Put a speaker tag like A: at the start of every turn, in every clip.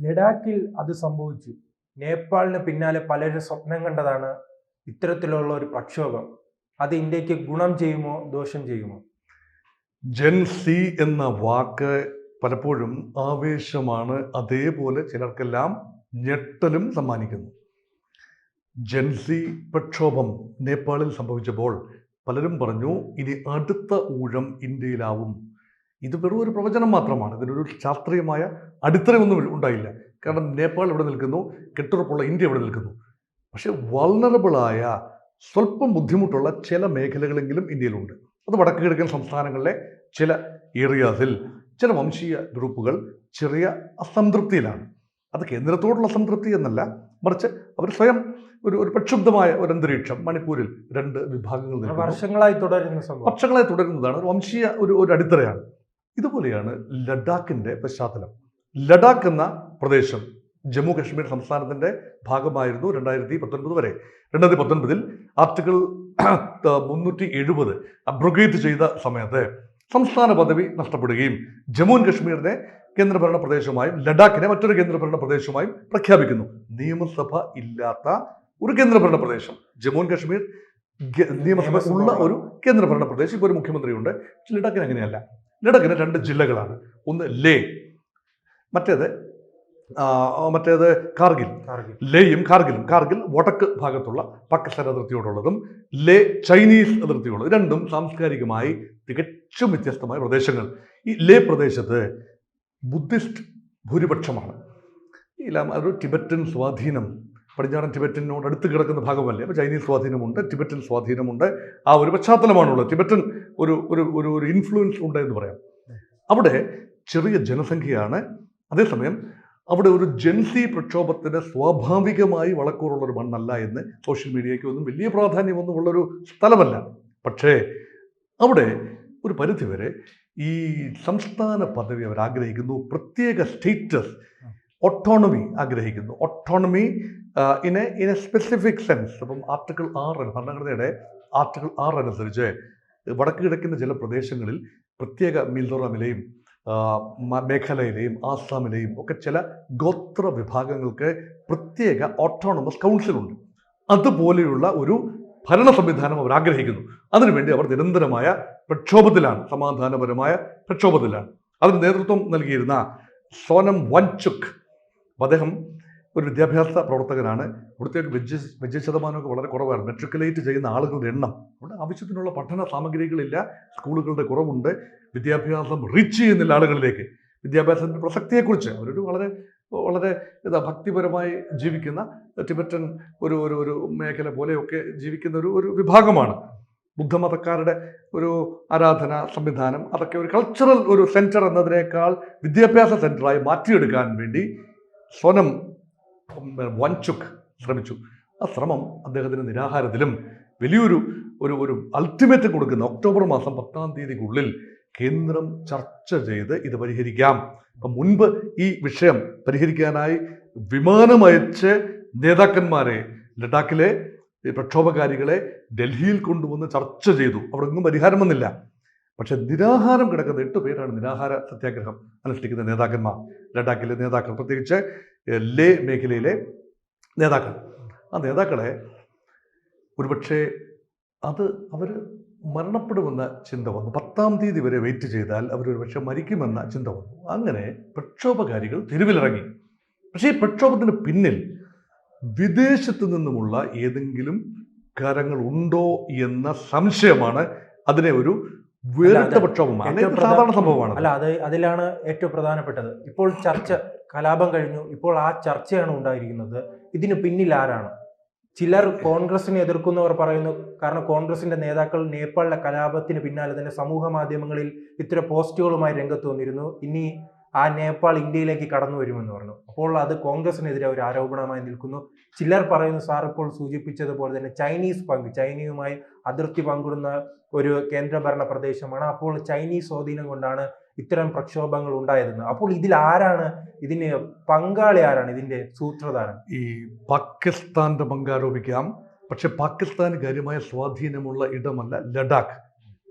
A: ലഡാക്കിൽ അത് സംഭവിച്ചു. നേപ്പാളിന് പിന്നാലെ പലരും സ്വപ്നം കണ്ടതാണ് ഇത്തരത്തിലുള്ള ഒരു പ്രക്ഷോഭം. അത് ഇന്ത്യക്ക് ഗുണം ചെയ്യുമോ ദോഷം ചെയ്യുമോ?
B: ജെൻസി എന്ന വാക്ക് പലപ്പോഴും ആവേശമാണ്, അതേപോലെ ചിലർക്കെല്ലാം ഞെട്ടലും സമ്മാനിക്കുന്നു. ജെൻസി പ്രക്ഷോഭം നേപ്പാളിൽ സംഭവിച്ചപ്പോൾ പലരും പറഞ്ഞു ഇനി അടുത്ത ഊഴം ഇന്ത്യയിലാവും. ഇത് വെറും ഒരു പ്രവചനം മാത്രമാണ്, ഇതിനൊരു ശാസ്ത്രീയമായ അടിത്തറയൊന്നും ഉണ്ടായില്ല. കാരണം നേപ്പാൾ ഇവിടെ നിൽക്കുന്നു, കെട്ടുറപ്പുള്ള ഇന്ത്യ ഇവിടെ നിൽക്കുന്നു. പക്ഷെ വൾണറബിളായ സ്വല്പം ബുദ്ധിമുട്ടുള്ള ചില മേഖലകളെങ്കിലും ഇന്ത്യയിലുണ്ട്. അത് വടക്ക് കിഴക്കൻ സംസ്ഥാനങ്ങളിലെ ചില ഏരിയാസിൽ ചില വംശീയ ഗ്രൂപ്പുകൾ ചെറിയ അസംതൃപ്തിയിലാണ്. അത് കേന്ദ്രത്തോടുള്ള അസംതൃപ്തി എന്നല്ല, മറിച്ച് അവർ സ്വയം ഒരു പ്രക്ഷുബ്ധമായ ഒരു അന്തരീക്ഷം മണിപ്പൂരിൽ രണ്ട് വിഭാഗങ്ങൾ
A: വർഷങ്ങളായി
B: തുടരുന്നതാണ്. ഒരു വംശീയ ഒരു അടിത്തറയാണ്. ഇതുപോലെയാണ് ലഡാക്കിന്റെ പശ്ചാത്തലം. ലഡാക്ക് എന്ന പ്രദേശം ജമ്മു കശ്മീർ സംസ്ഥാനത്തിന്റെ ഭാഗമായിരുന്നു 2019 വരെ. 2019 ആർട്ടിക്കിൾ 370 അബ്രോഗേറ്റ് ചെയ്ത സമയത്ത് സംസ്ഥാന പദവി നഷ്ടപ്പെടുകയും ജമ്മു ആൻഡ് കശ്മീരിനെ കേന്ദ്രഭരണ പ്രദേശമായും ലഡാക്കിനെ മറ്റൊരു കേന്ദ്രഭരണ പ്രദേശമായും പ്രഖ്യാപിക്കുന്നു. നിയമസഭ ഇല്ലാത്ത ഒരു കേന്ദ്രഭരണ പ്രദേശം, ജമ്മു ആൻഡ് കശ്മീർ നിയമസഭ ഉള്ള ഒരു കേന്ദ്രഭരണ പ്രദേശം. ഇപ്പോൾ ഒരു മുഖ്യമന്ത്രിയുണ്ട്. ലഡാക്കിന് അങ്ങനെയല്ല. ലഡാക്കിന് 2 ജില്ലകളാണ്. ഒന്ന് ലേ, മറ്റേത് കാർഗിൽ. ലേയും കാർഗിലും. കാർഗിൽ വടക്ക് ഭാഗത്തുള്ള പാകിസ്ഥാൻ അതിർത്തിയോടുള്ളതും ലേ ചൈനീസ് അതിർത്തിയോടുള്ളത്. രണ്ടും സാംസ്കാരികമായി തികച്ചും വ്യത്യസ്തമായ പ്രദേശങ്ങൾ. ഈ ലേ പ്രദേശത്ത് ബുദ്ധിസ്റ്റ് ഭൂരിപക്ഷമാണ്. ഒരു ടിബറ്റൻ സ്വാധീനം, പടിഞ്ഞാറൻ ടിബറ്റനോട് അടുത്ത് കിടക്കുന്ന ഭാഗമല്ലേ, അപ്പോൾ ചൈനീസ് സ്വാധീനമുണ്ട്, ടിബറ്റൻ സ്വാധീനമുണ്ട്. ആ ഒരു പശ്ചാത്തലമാണുള്ളത്. ടിബറ്റൻ ഒരു ഇൻഫ്ലുവൻസ് ഉണ്ട് എന്ന് പറയാം. അവിടെ ചെറിയ ജനസംഖ്യയാണ്. അതേസമയം അവിടെ ഒരു ജെൻസി പ്രക്ഷോഭത്തിന് സ്വാഭാവികമായി വളക്കൂറുള്ള ഒരു മണ്ണല്ല എന്ന് സോഷ്യൽ മീഡിയയ്ക്ക് ഒന്നും വലിയ പ്രാധാന്യമൊന്നും ഉള്ളൊരു സ്ഥലമല്ല. പക്ഷേ അവിടെ ഒരു പരിധിവരെ ഈ സംസ്ഥാന പദവി അവർ ആഗ്രഹിക്കുന്നു, പ്രത്യേക സ്റ്റേറ്റസ്, ഓട്ടോണമി ആഗ്രഹിക്കുന്നു. Autonomy in A specific sense. അപ്പം ആർട്ടിക്കിൾ 6 ഭരണഘടനയുടെ ആർട്ടിക്കിൾ 6 അനുസരിച്ച് വടക്ക് കിഴക്കുന്ന ചില പ്രദേശങ്ങളിൽ പ്രത്യേക മിസോറാമിലെയും മേഘാലയയിലെയും ആസാമിലെയും ഒക്കെ ചില ഗോത്ര വിഭാഗങ്ങൾക്ക് പ്രത്യേക ഓട്ടോണമസ് കൗൺസിലുണ്ട്. അതുപോലെയുള്ള ഒരു ഭരണ സംവിധാനം അവർ ആഗ്രഹിക്കുന്നു. അതിനുവേണ്ടി അവർ നിരന്തരമായ പ്രക്ഷോഭത്തിലാണ്, സമാധാനപരമായ പ്രക്ഷോഭത്തിലാണ്. അതിന് നേതൃത്വം നൽകിയിരുന്ന സോനം വാങ്ചുക്, അദ്ദേഹം ഒരു വിദ്യാഭ്യാസ പ്രവർത്തകനാണ്. ഇവിടുത്തേക്ക് വിജയശതമാനമൊക്കെ വളരെ കുറവാണ്. മെട്രിക്കുലേറ്റ് ചെയ്യുന്ന ആളുകളുടെ എണ്ണം, അവിടെ ആവശ്യത്തിനുള്ള പഠന സാമഗ്രികളില്ല, സ്കൂളുകളുടെ കുറവുണ്ട്, വിദ്യാഭ്യാസം റീച്ച് ചെയ്യുന്നില്ല ആളുകളിലേക്ക്. വിദ്യാഭ്യാസത്തിൻ്റെ പ്രസക്തിയെക്കുറിച്ച് അവരൊരു വളരെ ഭക്തിപരമായി ജീവിക്കുന്ന ടിബറ്റൻ ഒരു മേഖല പോലെയൊക്കെ ജീവിക്കുന്ന ഒരു വിഭാഗമാണ്. ബുദ്ധമതക്കാരുടെ ഒരു ആരാധന സംവിധാനം, അതൊക്കെ ഒരു കൾച്ചറൽ ഒരു സെൻറ്റർ എന്നതിനേക്കാൾ വിദ്യാഭ്യാസ സെൻറ്ററായി മാറ്റിയെടുക്കാൻ വേണ്ടി സോനം വാങ്ചുക് ശ്രമിച്ചു. ആ ശ്രമം അദ്ദേഹത്തിന് നിരാഹാരത്തിലും വലിയൊരു അൾട്ടിമേറ്റ് കൊടുക്കുന്ന ഒക്ടോബർ മാസം 10-ാം തീയതിക്കുള്ളിൽ കേന്ദ്രം ചർച്ച ചെയ്ത് ഇത് പരിഹരിക്കാം. അപ്പം മുൻപ് ഈ വിഷയം പരിഹരിക്കാനായി വിമാനമയച്ച് നേതാക്കന്മാരെ, ലഡാക്കിലെ പ്രക്ഷോഭകാരികളെ ഡൽഹിയിൽ കൊണ്ടുവന്ന് ചർച്ച ചെയ്തു. അവിടെ ഒന്നും പരിഹാരം വന്നില്ല. പക്ഷെ നിരാഹാരം കിടക്കുന്ന 8 പേരാണ് നിരാഹാര സത്യാഗ്രഹം അനുഷ്ഠിക്കുന്ന നേതാക്കന്മാർ, ലഡാക്കിലെ നേതാക്കൾ, പ്രത്യേകിച്ച് ലേ മേഖലയിലെ നേതാക്കൾ. ആ നേതാക്കളെ ഒരുപക്ഷെ അവർ മരണപ്പെടുമെന്ന ചിന്ത വന്നു. 10-ാം തീയതി വരെ വെയിറ്റ് ചെയ്താൽ അവരൊരു പക്ഷെ മരിക്കുമെന്ന ചിന്ത വന്നു. അങ്ങനെ പ്രക്ഷോഭകാരികൾ തെരുവിലിറങ്ങി. പക്ഷേ ഈ പ്രക്ഷോഭത്തിന് പിന്നിൽ വിദേശത്തു നിന്നുമുള്ള ഏതെങ്കിലും കാര്യങ്ങൾ ഉണ്ടോ എന്ന സംശയമാണ് അതിനെ ഒരു വേറിട്ട പ്രക്ഷോഭമാണ്, സാധാരണ സംഭവമാണ്.
A: അല്ല, അതിലാണ് ഏറ്റവും പ്രധാനപ്പെട്ടത്. ഇപ്പോൾ കലാപം കഴിഞ്ഞു, ഇപ്പോൾ ആ ചർച്ചയാണ് ഉണ്ടായിരിക്കുന്നത്. ഇതിന് പിന്നിൽ ആരാണ്? ചിലർ കോൺഗ്രസിനെ എതിർക്കുന്നവർ പറയുന്നു, കാരണം കോൺഗ്രസിന്റെ നേതാക്കൾ നേപ്പാളിലെ കലാപത്തിന് പിന്നാലെ തന്നെ സമൂഹ മാധ്യമങ്ങളിൽ ഇത്തരം പോസ്റ്റുകളുമായി രംഗത്ത് വന്നിരുന്നു. ഇനി ആ നേപ്പാൾ ഇന്ത്യയിലേക്ക് കടന്നു വരുമെന്ന് പറഞ്ഞു. അപ്പോൾ അത് കോൺഗ്രസിനെതിരെ ഒരു ആരോപണമായി നിൽക്കുന്നു. ചിലർ പറയുന്നു, സാർ ഇപ്പോൾ സൂചിപ്പിച്ചതുപോലെ തന്നെ ചൈനയുമായി അതിർത്തി പങ്കിടുന്ന ഒരു കേന്ദ്രഭരണ പ്രദേശമാണ്. അപ്പോൾ ചൈനീസ് സ്വാധീനം കൊണ്ടാണ് ഇത്തരം പ്രക്ഷോഭങ്ങൾ ഉണ്ടായതെന്ന്. അപ്പോൾ ഇതിൽ ആരാണ്, ഇതിന് പങ്കാളി ആരാണ്, ഇതിന്റെ സൂത്രധാരൻ?
B: ഈ പാകിസ്ഥാന്റെ പങ്കാരോപിക്കാം. പക്ഷെ പാകിസ്ഥാന് കാര്യമായ സ്വാധീനമുള്ള ഇടമല്ല ലഡാക്ക്.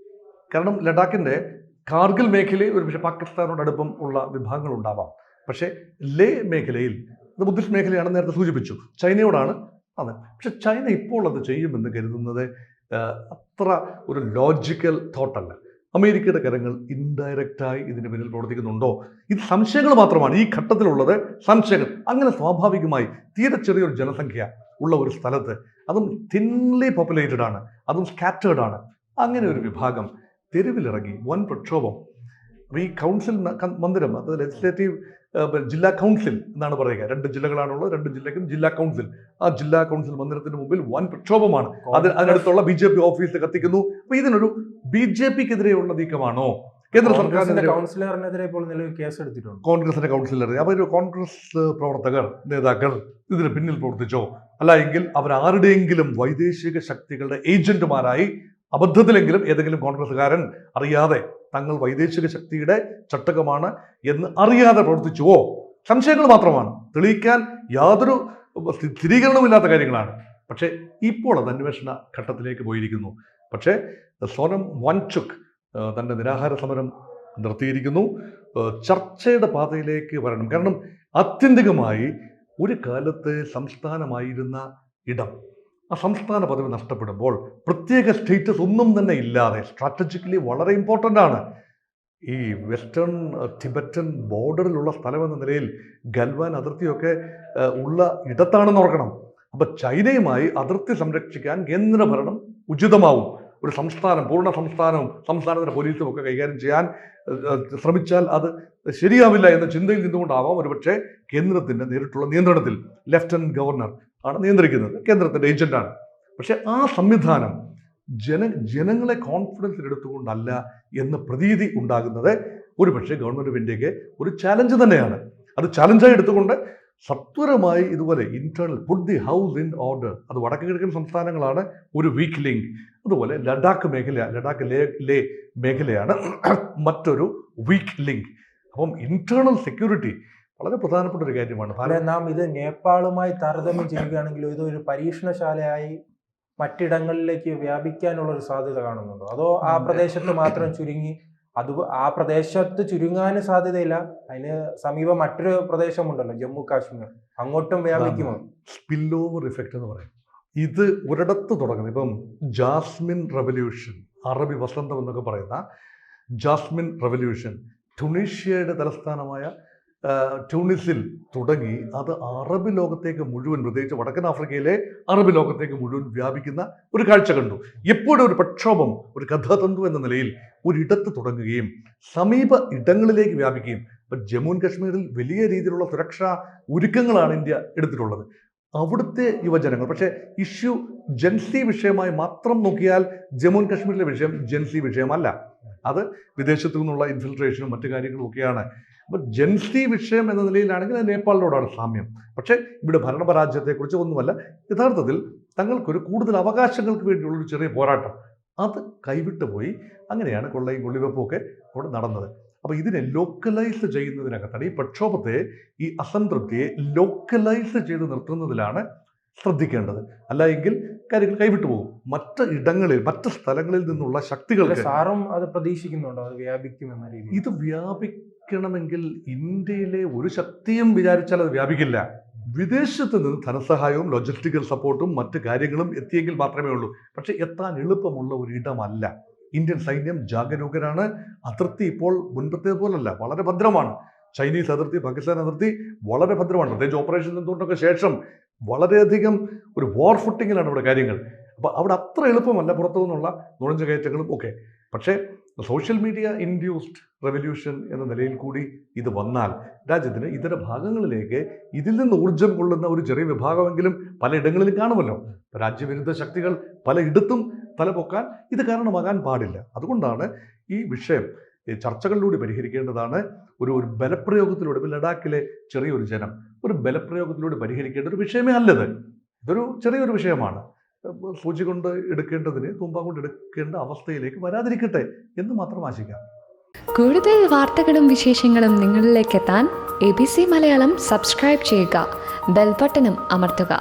B: കാരണം ലഡാക്കിന്റെ കാർഗിൽ മേഖലയിൽ ഒരു പക്ഷേ പാകിസ്ഥാനോട് അടുപ്പം ഉള്ള വിഭാഗങ്ങൾ ഉണ്ടാവാം. പക്ഷേ ലേ മേഖലയിൽ അത് ബുദ്ധിസ്റ്റ് മേഖലയാണെന്ന് നേരത്തെ സൂചിപ്പിച്ചു, ചൈനയോടാണ് അതെ. പക്ഷെ ചൈന ഇപ്പോൾ അത് ചെയ്യുമെന്ന് കരുതുന്നത് അത്ര ഒരു ലോജിക്കൽ തോട്ടല്ല. അമേരിക്കയുടെ കരങ്ങൾ ഇൻഡയറക്റ്റായി ഇതിന് പിന്നിൽ പ്രവർത്തിക്കുന്നുണ്ടോ? ഇത് സംശയങ്ങൾ മാത്രമാണ് ഈ ഘട്ടത്തിലുള്ളത്, സംശയങ്ങൾ. അങ്ങനെ സ്വാഭാവികമായി തീരെ ചെറിയൊരു ജനസംഖ്യ ഉള്ള ഒരു സ്ഥലത്ത്, അതും തിൻലി പോപ്പുലേറ്റഡ് ആണ്, അതും സ്കാറ്റേർഡ് ആണ്, അങ്ങനെ ഒരു വിഭാഗം തെരുവിലിറങ്ങി വൻ പ്രക്ഷോഭം. അപ്പോൾ ഈ കൗൺസിൽ മന്ദിരം, അത് ലെജിസ്ലേറ്റീവ് ജില്ലാ കൗൺസിൽ എന്നാണ് പറയുക, 2 ജില്ലകളാണുള്ളത്, 2 ജില്ലയ്ക്കും ജില്ലാ കൗൺസിൽ, ആ ജില്ലാ കൗൺസിൽ മന്ദിരത്തിന് മുമ്പിൽ വൻ പ്രക്ഷോഭമാണ്. അതിനടുത്തുള്ള BJP ഓഫീസ് കത്തിക്കുന്നു. അപ്പോൾ ഇതിനൊരു BJPക്കെതിരെയുള്ള നീക്കമാണോ? കേന്ദ്ര സർക്കാരിന്റെ
A: കൗൺസിലറിനെതിരെ ഇപ്പോൾ നിലവിൽ കേസ് എടുത്തിട്ടുണ്ട്,
B: കോൺഗ്രസിന്റെ കൗൺസിലർ. അവർ കോൺഗ്രസ് പ്രവർത്തകർ, നേതാക്കൾ ഇതിന് പിന്നിൽ പ്രവർത്തിച്ചോ? അല്ല എങ്കിൽ അവരാരുടെയെങ്കിലും വൈദേശിക ശക്തികളുടെ ഏജന്റുമാരായി അബദ്ധത്തിലെങ്കിലും ഏതെങ്കിലും കോൺഗ്രസ്സുകാരൻ അറിയാതെ തങ്ങൾ വൈദേശിക ശക്തിയുടെ ചട്ടകമാണ് എന്ന് അറിയാതെ പ്രവർത്തിച്ചുവോ? സംശയങ്ങൾ മാത്രമാണ്, തെളിയിക്കാൻ യാതൊരു സ്ഥിരീകരണമില്ലാത്ത കാര്യങ്ങളാണ്. പക്ഷേ ഇപ്പോൾ അത് അന്വേഷണ ഘട്ടത്തിലേക്ക് പോയിരിക്കുന്നു. പക്ഷേ സോനം വാങ്ചുക് തൻ്റെ നിരാഹാര സമരം നിർത്തിയിരിക്കുന്നു. ചർച്ചയുടെ പാതയിലേക്ക് വരണം. കാരണം ആത്യന്തികമായി ഒരു കാലത്ത് സംസ്ഥാനമായിരുന്ന ഇടം, ആ സംസ്ഥാന പദവി നഷ്ടപ്പെടുമ്പോൾ പ്രത്യേക സ്റ്റേറ്റസ് ഒന്നും തന്നെ ഇല്ലാതെ സ്ട്രാറ്റജിക്കലി വളരെ ഇമ്പോർട്ടൻ്റ് ആണ്. ഈ വെസ്റ്റേൺ ടിബറ്റൻ ബോർഡറിലുള്ള സ്ഥലമെന്ന നിലയിൽ ഗൽവാൻ അതിർത്തിയൊക്കെ ഉള്ള ഇടത്താണെന്ന് ഓർക്കണം. അപ്പം ചൈനയുമായി അതിർത്തി സംരക്ഷിക്കാൻ കേന്ദ്ര ഭരണം ഉചിതമാവും. ഒരു സംസ്ഥാനം, പൂർണ്ണ സംസ്ഥാനവും സംസ്ഥാനത്തിൻ്റെ പോലീസും ഒക്കെ കൈകാര്യം ചെയ്യാൻ ശ്രമിച്ചാൽ അത് ശരിയാവില്ല എന്ന ചിന്തയിൽ നിന്നുകൊണ്ടാവാം ഒരുപക്ഷെ കേന്ദ്രത്തിൻ്റെ നേരിട്ടുള്ള നിയന്ത്രണത്തിൽ ലെഫ്റ്റനന്റ് ഗവർണർ ആണ് നിയന്ത്രിക്കുന്നത്, കേന്ദ്രത്തിൻ്റെ ഏജന്റാണ്. പക്ഷെ ആ സംവിധാനം ജനങ്ങളെ കോൺഫിഡൻസിൽ എടുത്തുകൊണ്ടല്ല എന്ന പ്രതീതി ഉണ്ടാകുന്നത് ഒരുപക്ഷെ ഗവൺമെന്റ് ഓഫ് ഇന്ത്യക്ക് ഒരു ചാലഞ്ച് തന്നെയാണ്. അത് ചാലഞ്ചായി എടുത്തുകൊണ്ട് സത്വരമായി ഇതുപോലെ internal puttu the house in order. അത് വടക്ക് കിഴക്കൻ സംസ്ഥാനങ്ങളാണ് ഒരു വീക്ക് ലിങ്ക്. അതുപോലെ ലഡാക്ക് ലേ മേഖലയാണ് മറ്റൊരു വീക്ക് ലിങ്ക്. അപ്പം ഇന്റേണൽ സെക്യൂരിറ്റി വളരെ പ്രധാനപ്പെട്ട ഒരു കാര്യമാണ്.
A: നാം ഇത് നേപ്പാളുമായി താരതമ്യം ചെയ്യുകയാണെങ്കിൽ ഇതൊരു പരീക്ഷണശാലയായി മറ്റിടങ്ങളിലേക്ക് വ്യാപിക്കാനുള്ള ഒരു സാധ്യത കാണുന്നുണ്ടോ? അതോ ആ പ്രദേശത്ത് മാത്രം ചുരുങ്ങി, അത് ആ പ്രദേശത്ത് ചുരുങ്ങാൻ സാധ്യതയില്ല, അതിന് സമീപം മറ്റൊരു പ്രദേശമുണ്ടല്ലോ ജമ്മു കാശ്മീർ, അങ്ങോട്ടും വ്യാപിക്കുമോ?
B: സ്പിൽ ഓവർ ഇഫക്റ്റ് എന്ന് പറയും. ഇത് ഒരിടത്ത് തുടങ്ങുന്നത്. ഇപ്പം ജാസ്മിൻ റവല്യൂഷൻ, അറബി വസന്തം എന്നൊക്കെ പറയുന്ന ജാസ്മിൻ റവല്യൂഷൻ ടുണീഷ്യയുടെ തലസ്ഥാനമായ ട്യൂണിസിൽ തുടങ്ങി അത് അറബ് ലോകത്തേക്ക് മുഴുവൻ, പ്രത്യേകിച്ച് വടക്കൻ ആഫ്രിക്കയിലെ അറബ് ലോകത്തേക്ക് മുഴുവൻ വ്യാപിക്കുന്ന ഒരു കാഴ്ച കണ്ടു. എപ്പോഴും ഒരു പ്രക്ഷോഭം, ഒരു കഥാതന്തു എന്ന നിലയിൽ ഒരിടത്ത് തുടങ്ങുകയും സമീപ ഇടങ്ങളിലേക്ക് വ്യാപിക്കുകയും. ഇപ്പം ജമ്മു ആൻഡ് കാശ്മീരിൽ വലിയ രീതിയിലുള്ള സുരക്ഷാ ഒരുക്കങ്ങളാണ് ഇന്ത്യ എടുത്തിട്ടുള്ളത്. അവിടുത്തെ യുവജനങ്ങൾ, പക്ഷേ ഇഷ്യൂ ജൻസി വിഷയമായി മാത്രം നോക്കിയാൽ ജമ്മു ആൻഡ് കാശ്മീരിലെ വിഷയം ജൻസി വിഷയമല്ല. അത് വിദേശത്തു നിന്നുള്ള ഇൻഫിൽട്രേഷനും മറ്റു കാര്യങ്ങളും ഒക്കെയാണ്. അപ്പോൾ ജൻസി വിഷയം എന്ന നിലയിലാണെങ്കിൽ അത് നേപ്പാളിനോടാണ് സാമ്യം. പക്ഷേ ഇവിടെ ഭരണപരാജയത്തെക്കുറിച്ച് ഒന്നുമല്ല. യഥാർത്ഥത്തിൽ തങ്ങൾക്കൊരു കൂടുതൽ അവകാശങ്ങൾക്ക് വേണ്ടിയുള്ളൊരു ചെറിയ പോരാട്ടം അത് കൈവിട്ടു പോയി. അങ്ങനെയാണ് കൊള്ളയും കൊള്ളിവെപ്പും ഒക്കെ അവിടെ നടന്നത്. അപ്പോൾ ഇതിനെ ലോക്കലൈസ് ചെയ്യുന്നതിനകത്താണ്, ഈ പ്രക്ഷോഭത്തെ, ഈ അസംതൃപ്തിയെ ലോക്കലൈസ് ചെയ്ത് നിർത്തുന്നതിലാണ് ശ്രദ്ധിക്കേണ്ടത്. അല്ല എങ്കിൽ കാര്യങ്ങൾ കൈവിട്ടു പോകും. മറ്റ് ഇടങ്ങളിൽ, മറ്റ് സ്ഥലങ്ങളിൽ നിന്നുള്ള ശക്തികൾക്ക്
A: സാറും അത് പ്രതീക്ഷിക്കുന്നുണ്ടോ അത് വ്യാപിക്കുമെന്ന രീതിയിൽ?
B: ഇത് വ്യാപിക്കണമെങ്കിൽ ഇന്ത്യയിലെ ഒരു ശക്തിയും വിചാരിച്ചാൽ അത് വ്യാപിക്കില്ല. വിദേശത്ത് നിന്ന് ധനസഹായവും ലോജിസ്റ്റിക്കൽ സപ്പോർട്ടും മറ്റ് കാര്യങ്ങളും എത്തിയെങ്കിൽ മാത്രമേ ഉള്ളൂ. പക്ഷെ എത്താൻ എളുപ്പമുള്ള ഒരു ഇടമല്ല. ഇന്ത്യൻ സൈന്യം ജാഗരൂകരാണ്. അതിർത്തി ഇപ്പോൾ മുൻപത്തെ പോലല്ല, വളരെ ഭദ്രമാണ്. ചൈനീസ് അതിർത്തി, പാകിസ്ഥാൻ അതിർത്തി വളരെ ഭദ്രമാണ്. പ്രത്യേകിച്ച് ഓപ്പറേഷൻ സിന്ദൂറിനൊക്കെ ശേഷം വളരെയധികം ഒരു വാർ ഫുട്ടിങ്ങിലാണ് ഇവിടെ കാര്യങ്ങൾ. അപ്പോൾ അവിടെ അത്ര എളുപ്പമല്ല പുറത്തു നിന്നുള്ള നുഴഞ്ഞു കയറ്റങ്ങളും ഒക്കെ. പക്ഷേ സോഷ്യൽ മീഡിയ ഇൻഡ്യൂസ്ഡ് റെവല്യൂഷൻ എന്ന നിലയിൽ കൂടി ഇത് വന്നാൽ രാജ്യത്തിന് ഇതര ഭാഗങ്ങളിലേക്ക് ഇതിൽ നിന്ന് ഊർജം കൊള്ളുന്ന ഒരു ചെറിയ വിഭാഗമെങ്കിലും പലയിടങ്ങളിലും കാണുമല്ലോ. രാജ്യവിരുദ്ധ ശക്തികൾ പലയിടത്തും തലപൊക്കാൻ ഇത് കാരണമാകാൻ പാടില്ല. അതുകൊണ്ടാണ് ഈ വിഷയം ചർച്ചകളിലൂടെ പരിഹരിക്കേണ്ടതാണ്. ഒരു ബലപ്രയോഗത്തിലൂടെ, ലഡാക്കിലെ ചെറിയൊരു ജനം ഒരു ബലപ്രയോഗത്തിലൂടെ പരിഹരിക്കേണ്ട ഒരു വിഷയമേ അല്ലത്. ഇതൊരു ചെറിയൊരു വിഷയമാണ്. സൂചി കൊണ്ട് എടുക്കേണ്ടതിന് തുമ്പ കൊണ്ട് എടുക്കേണ്ട അവസ്ഥയിലേക്ക് വരാതിരിക്കട്ടെ എന്ന് മാത്രം ആശിക്കാം.
C: കൂടുതൽ വാർത്തകളും വിശേഷങ്ങളും നിങ്ങളിലേക്ക് എത്താൻ ABC മലയാളം സബ്സ്ക്രൈബ് ചെയ്യുക, ബെൽ ബട്ടണും അമർത്തുക.